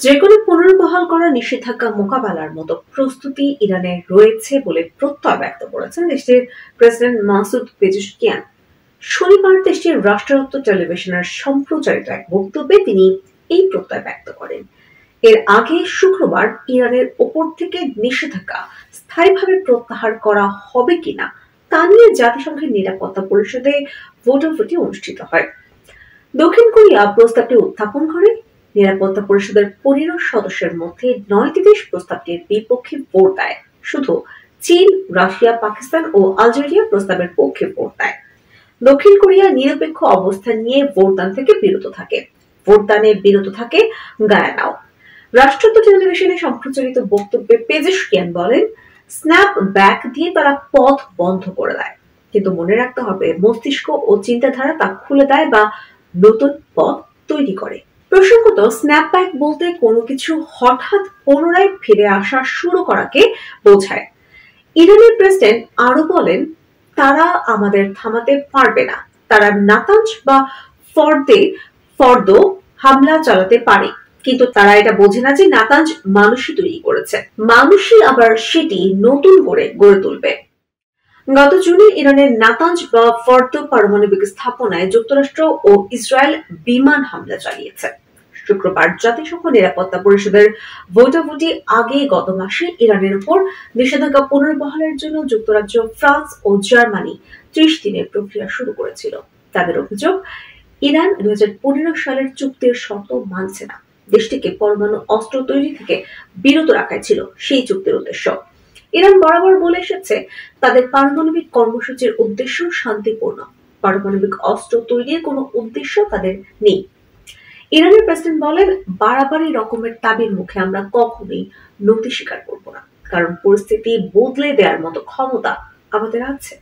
যেকোনো পুনর্বহাল করা নিষেধাজ্ঞা মোকাবেলার মতো প্রস্তুতি ইরানের রয়েছে বলে প্রত্যয় ব্যক্ত করেছেন দেশটির প্রেসিডেন্ট মাসুদ পেজেশকিয়ান। শনিবার দেশটির রাষ্ট্রায়ত্ত টেলিভিশনের সম্প্রচারিত এক বক্তব্যে তিনি এই প্রত্যয় ব্যক্ত করেন। এর আগে শুক্রবার ইরানের ওপর থেকে নিষেধাজ্ঞা স্থায়ীভাবে প্রত্যাহার করা হবে কিনা তা নিয়ে জাতিসংঘের নিরাপত্তা পরিষদে ভোটাভুটি অনুষ্ঠিত হয়। দক্ষিণ কোরিয়া প্রস্তাবটি উত্থাপন করে। নিরাপত্তা পরিষদের 15 সদস্যের মধ্যে 9টি দেশ প্রস্তাবটির বিপক্ষে ভোট দেয়। শুধু চীন, রাশিয়া, পাকিস্তান ও আলজেরিয়া প্রস্তাবের পক্ষে ভোট দেয়। দক্ষিণ কোরিয়া নিরপেক্ষ অবস্থান নিয়ে ভোটদান থেকে বিরত থাকে। ভোটদানে বিরত থাকে গায়ানাও। রাষ্ট্রায়ত্ত টেলিভিশনে সম্প্রচারিত বক্তব্যে পেজেশকিয়ান বলেন, স্ন্যাপ ব্যাক দিয়ে তারা পথ বন্ধ করে দেয়, কিন্তু মনে রাখতে হবে মস্তিষ্ক ও চিন্তাধারা তা খুলে দেয় বা নতুন পথ তৈরি করে। প্রসঙ্গত, স্ন্যাপব্যাক বলতে কোনো কিছু হঠাৎ পুনরায় ফিরে আসা শুরু করাকে বোঝায়। ইরানের প্রেসিডেন্ট আরো বলেন, তারা আমাদের থামাতে পারবে না। তারা নাতাঞ্জ বা ফর্দ হামলা চালাতে পারে, কিন্তু তারা এটা বোঝে না যে নাতাঞ্জ মানুষই তৈরি করেছে, মানুষই আবার সেটি নতুন করে গড়ে তুলবে। গত জুনে ইরানের নাতাঞ্জ বা ফর্দ পারমাণবিক স্থাপনায় যুক্তরাষ্ট্র ও ইসরায়েল বিমান হামলা চালিয়েছে। শুক্রবার জাতিসংঘ নিরাপত্তা পরিষদের ভোটাভুটি আগে গত মাসে ইরানের উপর নিষেধাজ্ঞা পুনর্বহালের জন্য যুক্তরাজ্য, ফ্রান্স ও জার্মানি 30 দিনের প্রক্রিয়া শুরু করেছিল। তাদের অভিযোগ, ইরান 2015 সালের চুক্তির শর্ত মানছে না। দেশটিকে পরমাণু অস্ত্র তৈরি থেকে বিরত রাখাই ছিল সেই চুক্তির উদ্দেশ্য। ইরান বরাবর বলে এসেছে, তাদের পারমাণবিক কর্মসূচির উদ্দেশ্য শান্তিপূর্ণ। পারমাণবিক অস্ত্র তৈরির কোনো উদ্দেশ্য তাদের নেই। ইরানের প্রেসিডেন্ট বলেন, বাড়াবাড়ি রকমের দাবির মুখে আমরা কখনোই নতি স্বীকার করব না, কারণ পরিস্থিতি বদলে দেওয়ার মতো ক্ষমতা আমাদের আছে।